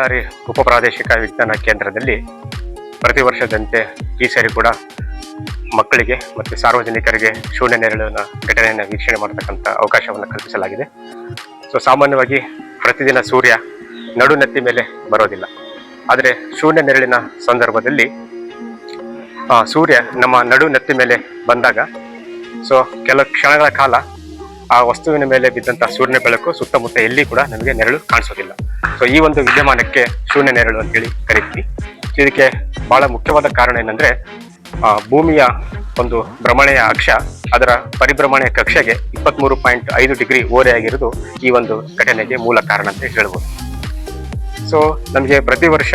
ಬಳ್ಳಾರಿ ಉಪಪ್ರಾದೇಶಿಕ ವಿಜ್ಞಾನ ಕೇಂದ್ರದಲ್ಲಿ ಪ್ರತಿ ವರ್ಷದಂತೆ ಈ ಸಾರಿ ಕೂಡ ಮಕ್ಕಳಿಗೆ ಮತ್ತು ಸಾರ್ವಜನಿಕರಿಗೆ ಶೂನ್ಯ ನೆರಳಿನ ಘಟನೆಯನ್ನು ವೀಕ್ಷಣೆ ಮಾಡತಕ್ಕಂಥ ಅವಕಾಶವನ್ನು ಕಲ್ಪಿಸಲಾಗಿದೆ. ಸಾಮಾನ್ಯವಾಗಿ ಪ್ರತಿದಿನ ಸೂರ್ಯ ನಡುನೆತ್ತಿ ಮೇಲೆ ಬರೋದಿಲ್ಲ. ಆದರೆ ಶೂನ್ಯ ನೆರಳಿನ ಸಂದರ್ಭದಲ್ಲಿ ಸೂರ್ಯ ನಮ್ಮ ನಡುನೆತ್ತಿ ಮೇಲೆ ಬಂದಾಗ ಕೆಲವು ಕ್ಷಣಗಳ ಕಾಲ ಆ ವಸ್ತುವಿನ ಮೇಲೆ ಬಿದ್ದಂಥ ಸೂರ್ಯನ ಬೆಳಕು ಸುತ್ತಮುತ್ತ ಎಲ್ಲಿ ಕೂಡ ನಮಗೆ ನೆರಳು ಕಾಣಿಸೋದಿಲ್ಲ. ಈ ಒಂದು ವಿದ್ಯಮಾನಕ್ಕೆ ಶೂನ್ಯ ನೆರಳು ಅಂತೇಳಿ ಕರಿತೀವಿ. ಇದಕ್ಕೆ ಬಹಳ ಮುಖ್ಯವಾದ ಕಾರಣ ಏನಂದ್ರೆ ಭೂಮಿಯ ಒಂದು ಭ್ರಮಣೆಯ ಅಕ್ಷ ಅದರ ಪರಿಭ್ರಮಣೆಯ ಕಕ್ಷೆಗೆ 23.5 ಡಿಗ್ರಿ ಓರೆಯಾಗಿರೋದು ಈ ಒಂದು ಘಟನೆಗೆ ಮೂಲ ಕಾರಣ ಅಂತ ಹೇಳ್ಬೋದು. ನಮಗೆ ಪ್ರತಿ ವರ್ಷ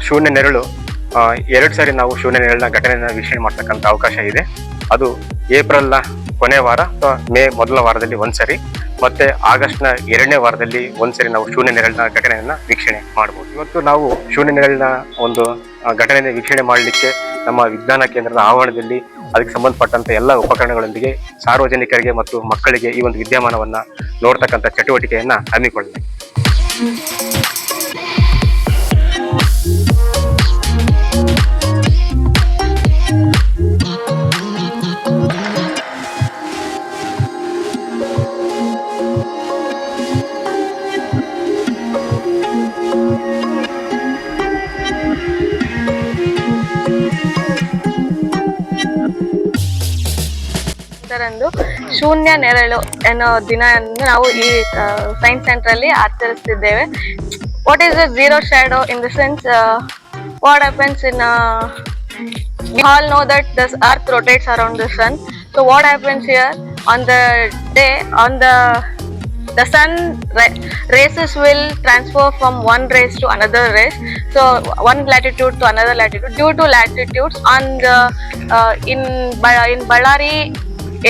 ಶೂನ್ಯ ನೆರಳು 2 ಸಾರಿ ನಾವು ಶೂನ್ಯ ನೆರಳಿನ ಘಟನೆಯನ್ನು ವೀಕ್ಷಣೆ ಮಾಡ್ತಕ್ಕಂಥ ಅವಕಾಶ ಇದೆ. ಅದು ಏಪ್ರಿಲ್ನ ಕೊನೆಯ ವಾರ ಅಥವಾ ಮೇ ಮೊದಲ ವಾರದಲ್ಲಿ ಒಂದ್ಸರಿ, ಮತ್ತೆ ಆಗಸ್ಟ್ನ 2ನೇ ವಾರದಲ್ಲಿ ಒಂದ್ಸರಿ ನಾವು ಶೂನ್ಯ ನೆರಳಿನ ಘಟನೆಯನ್ನ ವೀಕ್ಷಣೆ ಮಾಡಬಹುದು. ಇವತ್ತು ನಾವು ಶೂನ್ಯ ನೆರಳಿನ ಒಂದು ಘಟನೆಯನ್ನು ವೀಕ್ಷಣೆ ಮಾಡಲಿಕ್ಕೆ ನಮ್ಮ ವಿಜ್ಞಾನ ಕೇಂದ್ರದ ಆವರಣದಲ್ಲಿ ಅದಕ್ಕೆ ಸಂಬಂಧಪಟ್ಟಂತ ಎಲ್ಲ ಉಪಕರಣಗಳೊಂದಿಗೆ ಸಾರ್ವಜನಿಕರಿಗೆ ಮತ್ತು ಮಕ್ಕಳಿಗೆ ಈ ಒಂದು ವಿದ್ಯಮಾನವನ್ನ ನೋಡ್ತಕ್ಕಂಥ ಚಟುವಟಿಕೆಯನ್ನ ಹಮ್ಮಿಕೊಳ್ಳಲಾಗಿದೆ. ಶೂನ್ಯ ನೆರಳು ಅನ್ನೋ ದಿನವನ್ನು ನಾವು ಈ ಸೈನ್ಸ್ ಸೆಂಟರ್ ಅಲ್ಲಿ ಆಚರಿಸ್ತಿದ್ದೇವೆ. What is the zero shadow in the sense what happens in we all know that the earth rotates around the sun. So what happens here on the day on the sun rays will transfer from one rays to another rays, so one latitude to another latitude. Due to latitudes on the in Ballari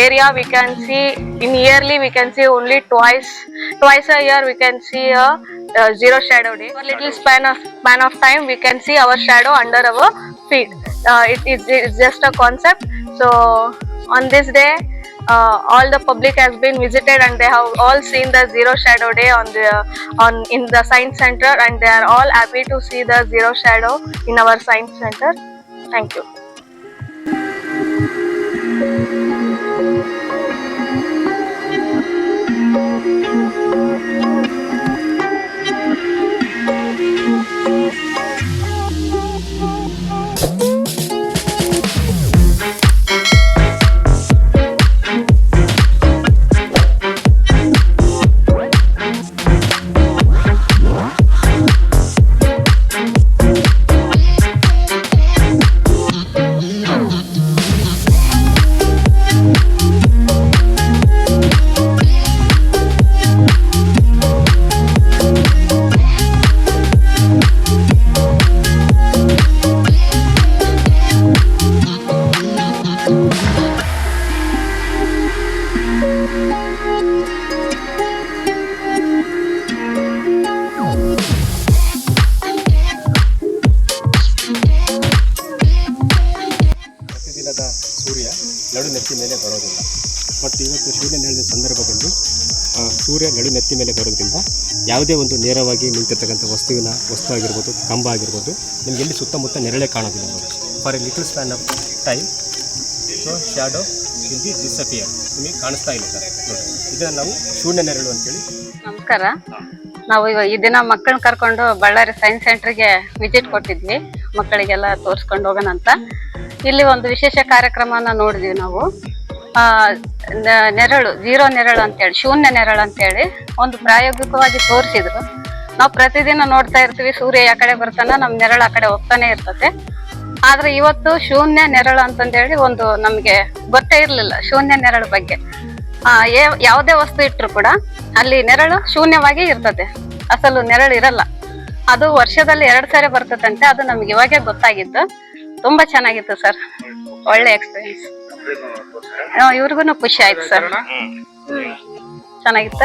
area we can see in yearly we can see only twice a year we can see a zero shadow day. For little span of time we can see our shadow under our feet. It's just a concept. So on this day all the public has been visited and they have all seen the zero shadow day in the science center, and they are all happy to see the zero shadow in our science center. Thank you. ಸೂರ್ಯ ನಡುನೆತ್ತಿ ಮೇಲೆ ಬರೋದಿಲ್ಲ. But ಇವತ್ತು ಶೂನ್ಯ ನೆರಳಿನ ಸಂದರ್ಭದಲ್ಲಿ ಸೂರ್ಯ ನಡುನೆತ್ತಿ ಮೇಲೆ ಬರೋದ್ರಿಂದ ಯಾವುದೇ ಒಂದು ನೇರವಾಗಿ ನಿಂತಿರ್ತಕ್ಕಂಥ ವಸ್ತು ಆಗಿರ್ಬೋದು, ಕಂಬ ಆಗಿರ್ಬೋದು, ನಿಮ್ಗೆ ಎಲ್ಲಿ ಸುತ್ತಮುತ್ತ ನೆರಳೇ ಕಾಣೋದಿಲ್ಲ. For A little span of time shadow will be disappear. ನಿಮಗೆ ಕಾಣಿಸ್ತಾ ಇಲ್ಲ ಸರ್, ನೋಡಿ, ಇದನ್ನು ನಾವು ಶೂನ್ಯ ನೆರಳು ಅಂತೇಳಿ. ನಮಸ್ಕಾರ. ನಾವು ಈ ದಿನ ಮಕ್ಕಳನ್ನ ಕರ್ಕೊಂಡು ಬಳ್ಳಾರಿ ಸೈನ್ಸ್ ಸೆಂಟರ್ಗೆ ವಿಸಿಟ್ ಕೊಟ್ಟಿದ್ವಿ, ಮಕ್ಕಳಿಗೆಲ್ಲ ತೋರಿಸ್ಕೊಂಡು ಹೋಗೋಣ ಅಂತ. ಇಲ್ಲಿ ಒಂದು ವಿಶೇಷ ಕಾರ್ಯಕ್ರಮನ ನೋಡಿದ್ವಿ ನಾವು. ನೆರಳು, ಝೀರೋ ನೆರಳು ಅಂತೇಳಿ, ಶೂನ್ಯ ನೆರಳು ಅಂತೇಳಿ ಒಂದು ಪ್ರಾಯೋಗಿಕವಾಗಿ ತೋರಿಸಿದ್ರು. ನಾವು ಪ್ರತಿದಿನ ನೋಡ್ತಾ ಇರ್ತೀವಿ, ಸೂರ್ಯ ಆ ಕಡೆ ಬರ್ತಾನ, ನಮ್ಮ ನೆರಳು ಆ ಕಡೆ ಹೋಗ್ತಾನೆ ಇರ್ತದೆ. ಆದ್ರೆ ಇವತ್ತು ಶೂನ್ಯ ನೆರಳು ಅಂತಂದೇಳಿ ಒಂದು ನಮ್ಗೆ ಗೊತ್ತೇ ಇರ್ಲಿಲ್ಲ ಶೂನ್ಯ ನೆರಳು ಬಗ್ಗೆ. ಯಾವುದೇ ವಸ್ತು ಇಟ್ಟರು ಕೂಡ ಅಲ್ಲಿ ನೆರಳು ಶೂನ್ಯವಾಗಿ ಇರ್ತದೆ, ಅಸಲು ನೆರಳು ಇರಲ್ಲ. ಅದು ವರ್ಷದಲ್ಲಿ 2 ಸಾರಿ ಬರ್ತದಂತೆ. ಅದು ನಮ್ಗೆ ಇವಾಗೆ ಗೊತ್ತಾಗಿತ್ತು. ತುಂಬಾ ಚೆನ್ನಾಗಿತ್ತು ಸರ್, ಒಳ್ಳೆ ಎಕ್ಸ್ಪೀರಿಯನ್ಸ್. ಇವ್ರಿಗೂ ಖುಷಿ ಆಯ್ತು ಸರ್. ಚೆನ್ನಾಗಿತ್ತ.